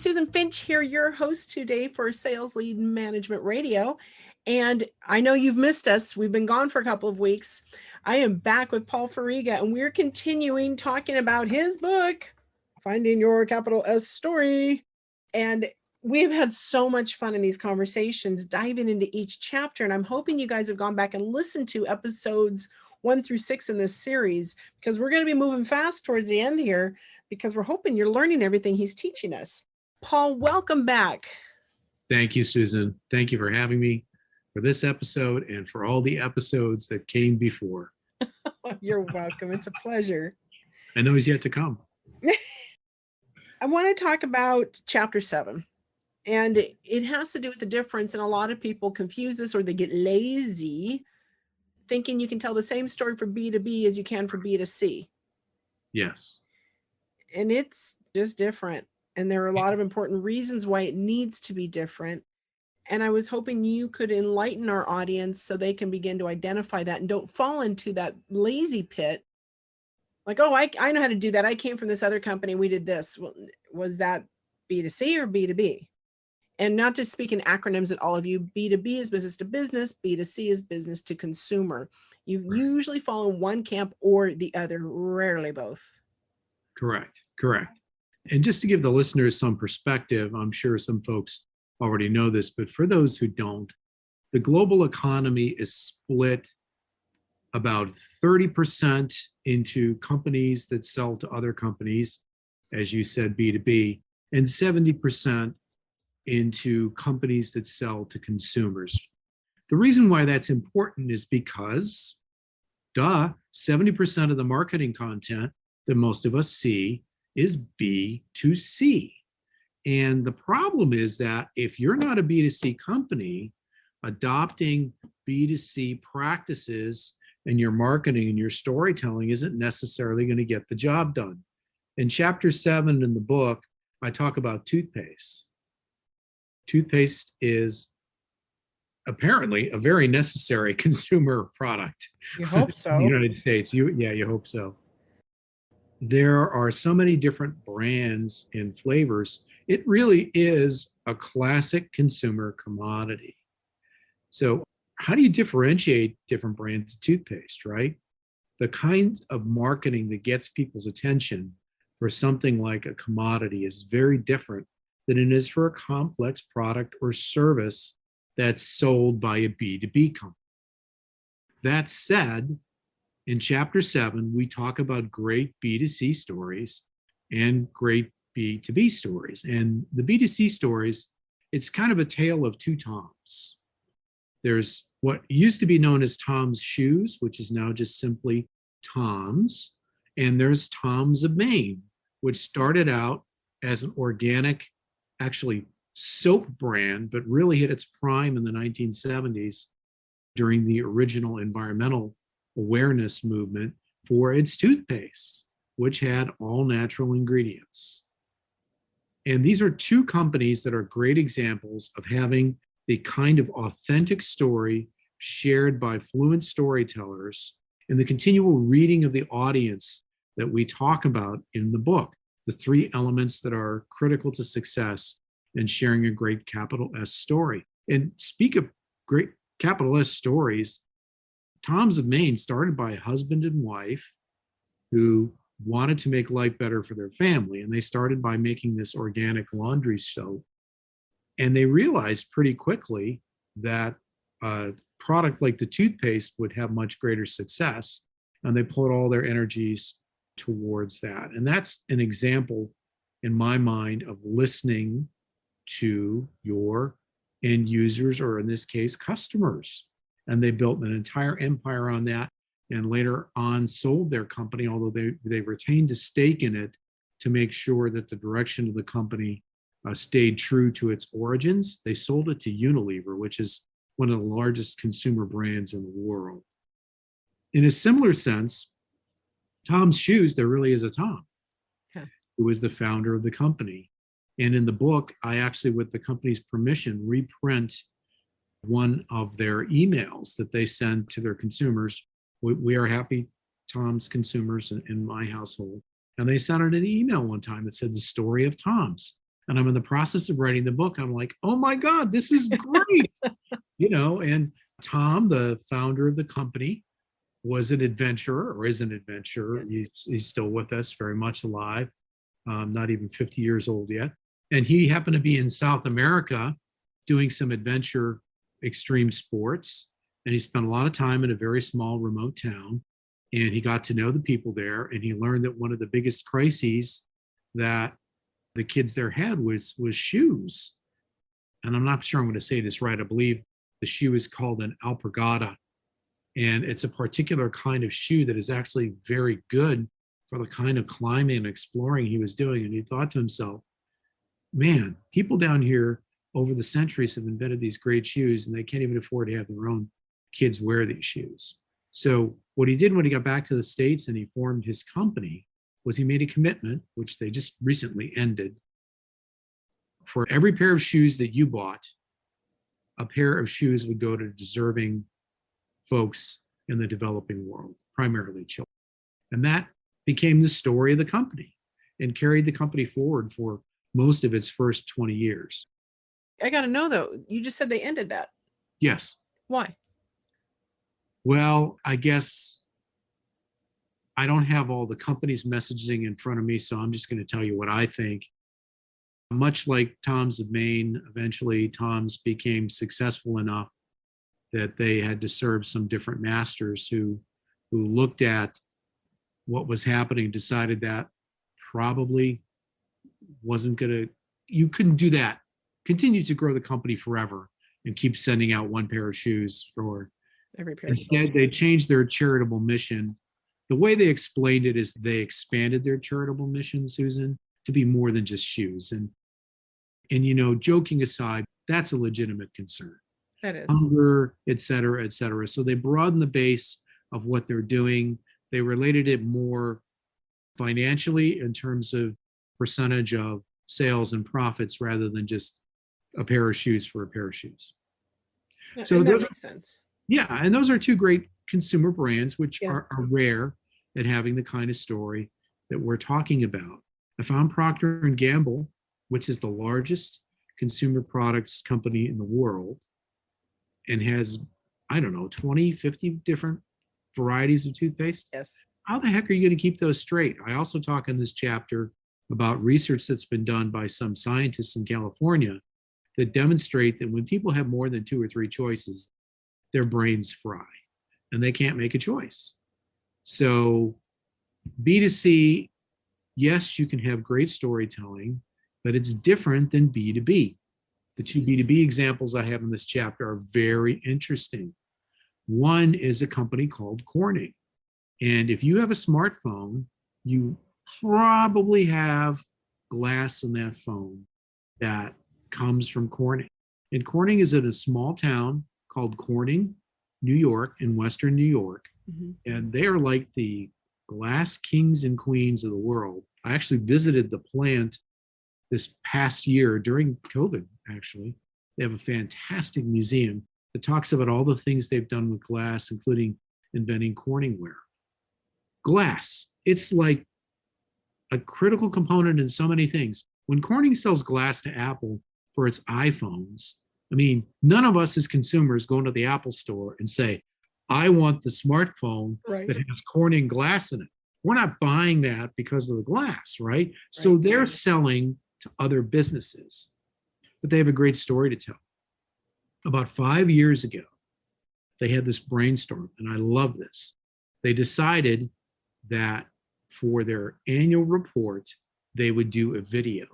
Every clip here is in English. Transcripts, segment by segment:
Susan Finch here, your host today for Sales Lead Management Radio. And I know you've missed us. We've been gone for a couple of weeks. I am back with Paul Furiga, and we're continuing talking about his book, Finding Your Capital S Story. And we've had so much fun in these conversations, diving into each chapter. And I'm hoping you guys have gone back and listened to episodes 1 through 6 in this series, because we're going to be moving fast towards the end here, because we're hoping you're learning everything he's teaching us. Paul, welcome back. Thank you, Susan. Thank you for having me for this episode and for all the episodes that came before. You're welcome. It's a pleasure. I know he's yet to come. I want to talk about chapter 7. And it has to do with the difference. And a lot of people confuse this, or they get lazy thinking you can tell the same story for B2B as you can for B2C. Yes. And it's just different. And there are a lot of important reasons why it needs to be different. And I was hoping you could enlighten our audience so they can begin to identify that and don't fall into that lazy pit. Like, oh, I know how to do that. I came from this other company. We did this. Well, was that B2C or B2B? And not to speak in acronyms at all of you, B2B is business to business, B2C is business to consumer. You usually fall in one camp or the other, rarely both. Correct. And just to give the listeners some perspective, I'm sure some folks already know this, but for those who don't, the global economy is split about 30% into companies that sell to other companies, as you said, B2B, and 70% into companies that sell to consumers. The reason why that's important is because, 70% of the marketing content that most of us see is B2C. And the problem is that if you're not a B2C company, adopting B2C practices in your marketing and your storytelling isn't necessarily going to get the job done. In chapter 7 in the book, I talk about toothpaste. Toothpaste is apparently a very necessary consumer product. You hope so. In the United States. You hope so. There are so many different brands and flavors. It really is a classic consumer commodity. So how do you differentiate different brands of toothpaste, right? The kind of marketing that gets people's attention for something like a commodity is very different than it is for a complex product or service that's sold by a B2B company. That said, in chapter 7, we talk about great B2C stories and great B2B stories. And the B2C stories, it's kind of a tale of two Toms. There's what used to be known as Tom's Shoes, which is now just simply Tom's. And there's Tom's of Maine, which started out as an organic, actually soap brand, but really hit its prime in the 1970s during the original environmental awareness movement for its toothpaste, which had all natural ingredients. And these are two companies that are great examples of having the kind of authentic story shared by fluent storytellers and the continual reading of the audience that we talk about in the book, the 3 elements that are critical to success in sharing a great capital S story. And speak of great capital S stories, Tom's of Maine started by a husband and wife who wanted to make life better for their family. And they started by making this organic laundry soap. And they realized pretty quickly that a product like the toothpaste would have much greater success. And they put all their energies towards that. And that's an example, in my mind, of listening to your end users, or in this case, customers. And they built an entire empire on that, and later on sold their company, although they retained a stake in it to make sure that the direction of the company stayed true to its origins. They sold it to Unilever, which is one of the largest consumer brands in the world. In a similar sense, Tom's Shoes, there really is a Tom, who was the founder of the company. And in the book, I actually, with the company's permission, reprint one of their emails that they send to their consumers. We are happy Tom's consumers in my household. And they sent out an email one time that said the story of Tom's. And I'm in the process of writing the book. I'm like, oh my God, this is great. And Tom, the founder of the company, was an adventurer or is an adventurer. He's still with us, very much alive, not even 50 years old yet. And he happened to be in South America doing some adventure extreme sports. And he spent a lot of time in a very small remote town. And he got to know the people there. And he learned that one of the biggest crises that the kids there had was shoes. And I'm not sure I'm going to say this right. I believe the shoe is called an alpargata. And it's a particular kind of shoe that is actually very good for the kind of climbing and exploring he was doing. And he thought to himself, man, people down here over the centuries have invented these great shoes and they can't even afford to have their own kids wear these shoes. So what he did when he got back to the States and he formed his company was he made a commitment, which they just recently ended. For every pair of shoes that you bought, a pair of shoes would go to deserving folks in the developing world, primarily children. And that became the story of the company and carried the company forward for most of its first 20 years. I got to know, though, you just said they ended that. Yes. Why? Well, I guess I don't have all the company's messaging in front of me, so I'm just going to tell you what I think. Much like Tom's of Maine, eventually Tom's became successful enough that they had to serve some different masters who looked at what was happening, decided that probably wasn't going to, you couldn't do that, continue to grow the company forever and keep sending out one pair of shoes for every pair. Instead, they changed their charitable mission. The way they explained it is they expanded their charitable mission, Susan, to be more than just shoes. And joking aside, that's a legitimate concern. That is. Hunger, et cetera, et cetera. So they broadened the base of what they're doing. They related it more financially in terms of percentage of sales and profits rather than just a pair of shoes for a pair of shoes. Yeah, so that makes sense. Yeah, and those are two great consumer brands, which are rare at having the kind of story that we're talking about. I found Procter & Gamble, which is the largest consumer products company in the world and has, 20, 50 different varieties of toothpaste. Yes. How the heck are you going to keep those straight? I also talk in this chapter about research that's been done by some scientists in California that demonstrate that when people have more than 2 or 3 choices, their brains fry and they can't make a choice. So B2C, yes, you can have great storytelling, but it's different than B2B. The 2 B2B examples I have in this chapter are very interesting. One is a company called Corning. And if you have a smartphone, you probably have glass in that phone that comes from Corning. And Corning is in a small town called Corning, New York, in Western New York. Mm-hmm. And they are like the glass kings and queens of the world. I actually visited the plant this past year during COVID, actually. They have a fantastic museum that talks about all the things they've done with glass, including inventing Corningware. Glass, it's like a critical component in so many things. When Corning sells glass to Apple for its iPhones, none of us as consumers go into the Apple store and say, I want the smartphone that has Corning glass in it. We're not buying that because of the glass, right? So they're selling to other businesses, but they have a great story to tell. About 5 years ago, they had this brainstorm, and I love this. They decided that for their annual report, they would do a video,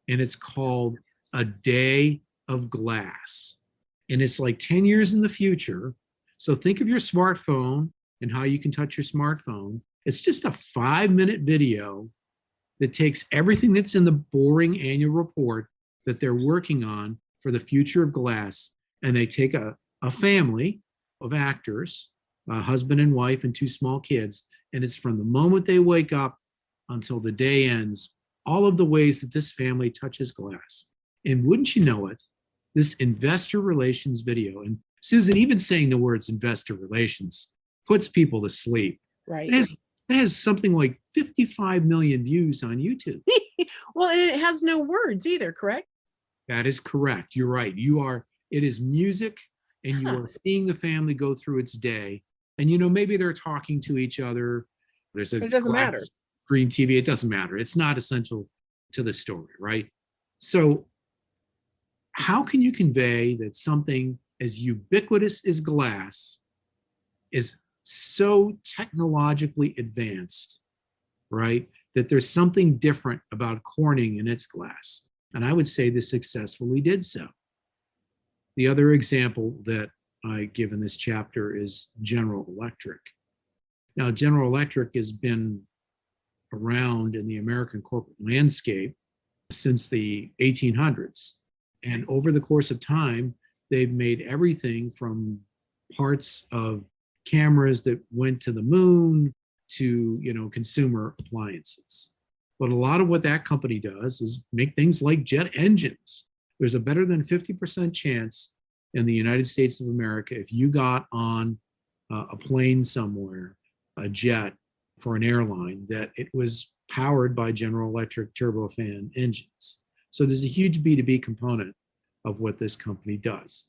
and it's called A Day of Glass. And it's like 10 years in the future. So think of your smartphone and how you can touch your smartphone. It's just a 5-minute video that takes everything that's in the boring annual report that they're working on for the future of glass. And they take a family of actors, a husband and wife and 2 small kids. And it's from the moment they wake up until the day ends, all of the ways that this family touches glass. And wouldn't you know it, this investor relations video, and Susan, even saying the words investor relations puts people to sleep. Right. It has something like 55 million views on YouTube. Well, and it has no words either, correct? That is correct. You're right. It is music, and you Huh. are seeing the family go through its day. And, maybe they're talking to each other. There's a But it doesn't glass matter. screen TV. It doesn't matter. It's not essential to the story, right? So, how can you convey that something as ubiquitous as glass is so technologically advanced, right? That there's something different about Corning and its glass. And I would say this successfully did so. The other example that I give in this chapter is General Electric. Now, General Electric has been around in the American corporate landscape since the 1800s. And over the course of time, they've made everything from parts of cameras that went to the moon to, consumer appliances. But a lot of what that company does is make things like jet engines. There's a better than 50% chance in the United States of America, if you got on a plane somewhere, a jet for an airline, that it was powered by General Electric turbofan engines. So there's a huge B2B component of what this company does.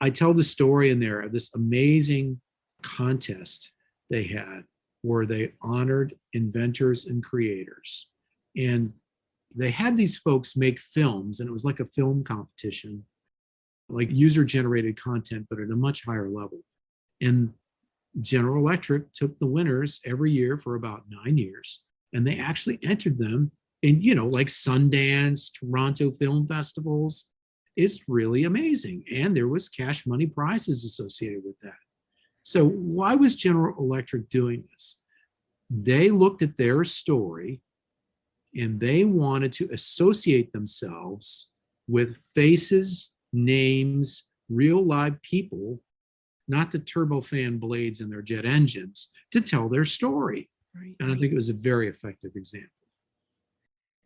I tell the story in there of this amazing contest they had where they honored inventors and creators. And they had these folks make films, and it was like a film competition, like user-generated content, but at a much higher level. And General Electric took the winners every year for about 9 years, and they actually entered them in, like Sundance, Toronto film festivals. It's really amazing. And there was cash money prizes associated with that. So why was General Electric doing this? They looked at their story and they wanted to associate themselves with faces, names, real live people, not the turbofan blades in their jet engines, to tell their story. Right. And I think it was a very effective example.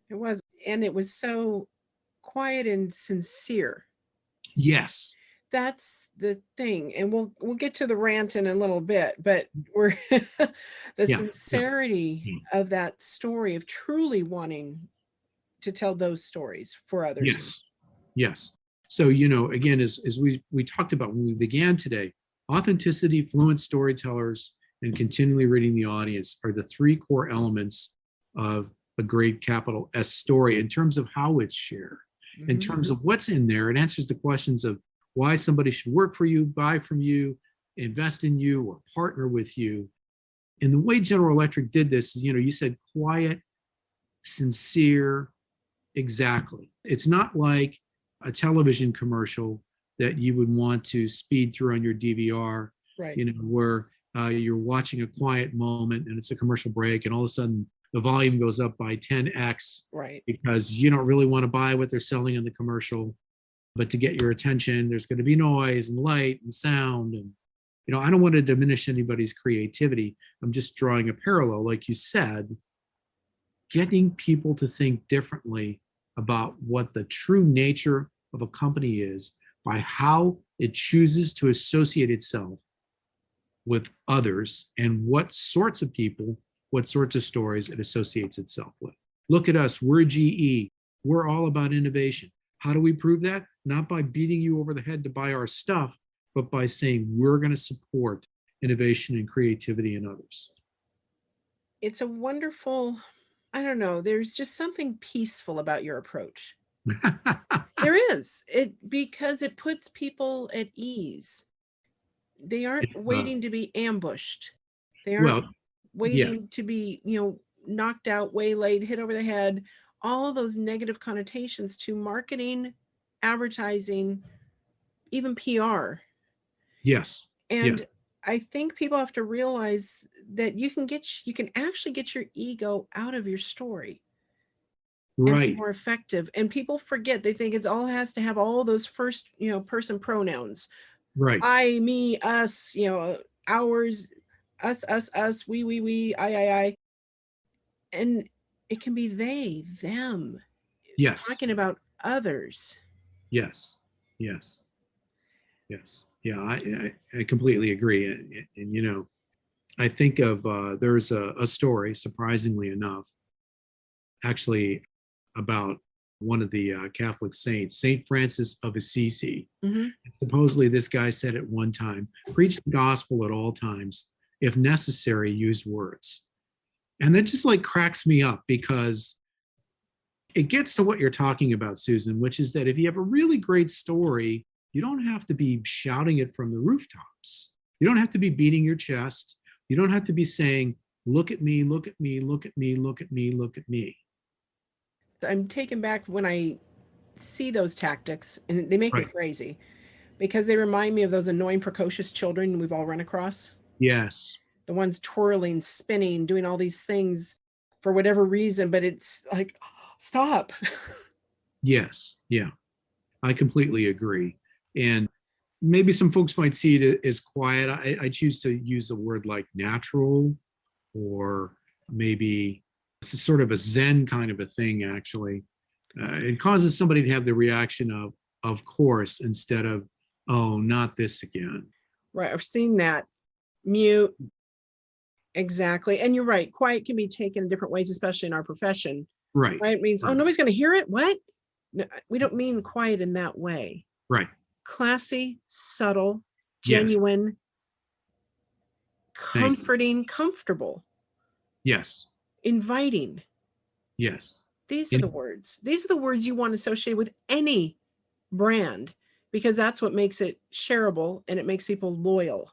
It was. And it was so quiet and sincere. Yes. That's the thing. And we'll get to the rant in a little bit, but we're the sincerity of that story of truly wanting to tell those stories for others. Yes. Yes. So, again, as we talked about when we began today, authenticity, fluent storytellers, and continually reading the audience are the three core elements of a great capital S story in terms of how it's shared, in terms of what's in there. It answers the questions of why somebody should work for you, buy from you, invest in you, or partner with you. And the way General Electric did this is, you said quiet, sincere, exactly. It's not like a television commercial that you would want to speed through on your DVR, right? Where you're watching a quiet moment and it's a commercial break, and all of a sudden the volume goes up by 10x, right? Because you don't really want to buy what they're selling in the commercial, but to get your attention, there's going to be noise and light and sound. And, I don't want to diminish anybody's creativity. I'm just drawing a parallel, like you said, getting people to think differently about what the true nature of a company is by how it chooses to associate itself with others and what sorts of people, what sorts of stories it associates itself with. Look at us, we're GE. We're all about innovation. How do we prove that? Not by beating you over the head to buy our stuff, but by saying we're going to support innovation and creativity in others. It's a wonderful, I don't know, there's just something peaceful about your approach. There is. Because it puts people at ease. They aren't waiting to be ambushed. They aren't waiting to be, knocked out, waylaid, hit over the head. All of those negative connotations to marketing, advertising, even PR. Yes. And I think people have to realize that you can actually get your ego out of your story. Right. And more effective. And people forget, they think it all has to have all those first, person pronouns. Right. I, me, us, ours, us, we, I. And it can be they, them. Yes. Talking about others. Yes. Yes. Yes. Yeah, I completely agree. And I think of there's a story, surprisingly enough, actually about one of the Catholic saints, Saint Francis of Assisi. Mm-hmm. Supposedly, this guy said at one time, preach the gospel at all times. If necessary, use words. And that just like cracks me up, because it gets to what you're talking about, Susan, which is that if you have a really great story, you don't have to be shouting it from the rooftops. You don't have to be beating your chest. You don't have to be saying, look at me, look at me, look at me, look at me, look at me. I'm taken back when I see those tactics, and they make me crazy, because they remind me of those annoying precocious children we've all run across. Yes. The ones twirling, spinning, doing all these things for whatever reason, but it's like, stop. Yes. Yeah. I completely agree. And maybe some folks might see it as quiet. I choose to use a word like natural, or maybe it's sort of a Zen kind of a thing, actually. It causes somebody to have the reaction of course, instead of, oh, not this again. Right. I've seen that. Mute. Exactly. And you're right. Quiet can be taken in different ways, especially in our profession. Right. Quiet means, oh, nobody's going to hear it. What? No, we don't mean quiet in that way. Right. Classy, subtle, genuine, comforting, comfortable. Yes. Inviting. Yes. These are the words. These are the words you want to associate with any brand, because that's what makes it shareable and it makes people loyal.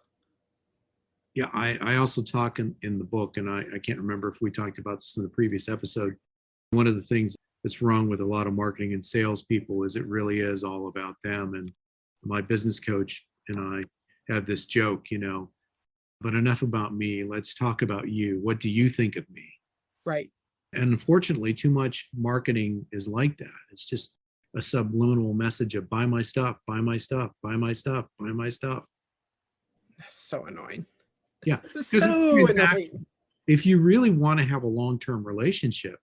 Yeah, I also talk in the book, and I can't remember if we talked about this in the previous episode. One of the things that's wrong with a lot of marketing and sales people is it really is all about them. And my business coach and I have this joke, but enough about me. Let's talk about you. What do you think of me? Right. And unfortunately, too much marketing is like that. It's just a subliminal message of buy my stuff, buy my stuff, buy my stuff, buy my stuff. That's so annoying. Yeah. So annoying. If you really want to have a long-term relationship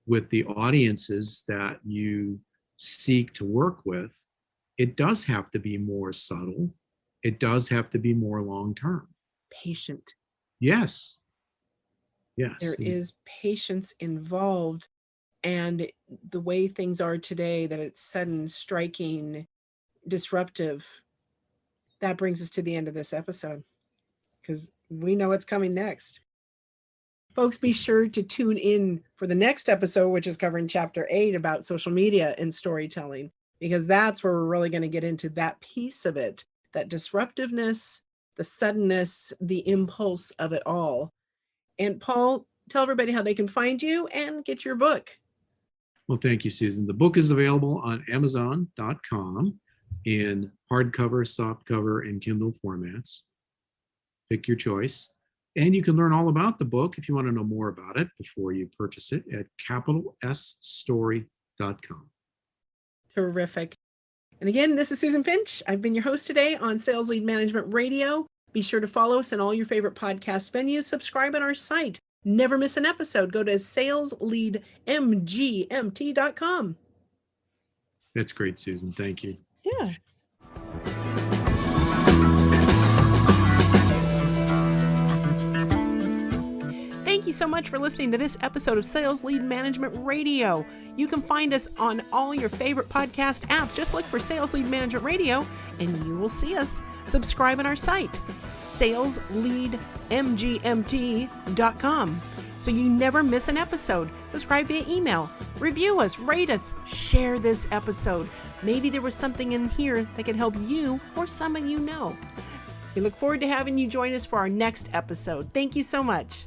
with the audiences that you seek to work with, it does have to be more subtle. It does have to be more long-term. Patient. Yes. Yes. There is patience involved. And the way things are today, that it's sudden, striking, disruptive, that brings us to the end of this episode, because we know what's coming next. Folks, be sure to tune in for the next episode, which is covering Chapter 8 about social media and storytelling, because that's where we're really going to get into that piece of it, that disruptiveness, the suddenness, the impulse of it all. And Paul, tell everybody how they can find you and get your book. Well, thank you, Susan. The book is available on Amazon.com in hardcover, softcover, and Kindle formats. Pick your choice. And you can learn all about the book if you want to know more about it before you purchase it at capitalsstory.com. Terrific. And again, this is Susan Finch. I've been your host today on Sales Lead Management Radio. Be sure to follow us in all your favorite podcast venues. Subscribe on our site. Never miss an episode. Go to salesleadmgmt.com. That's great, Susan. Thank you. Yeah. Thank you so much for listening to this episode of Sales Lead Management Radio. You can find us on all your favorite podcast apps. Just look for Sales Lead Management Radio and you will see us. Subscribe on our site, salesleadmgmt.com, so you never miss an episode. Subscribe via email, review us, rate us, share this episode. Maybe there was something in here that could help you or someone you know. We look forward to having you join us for our next episode. Thank you so much.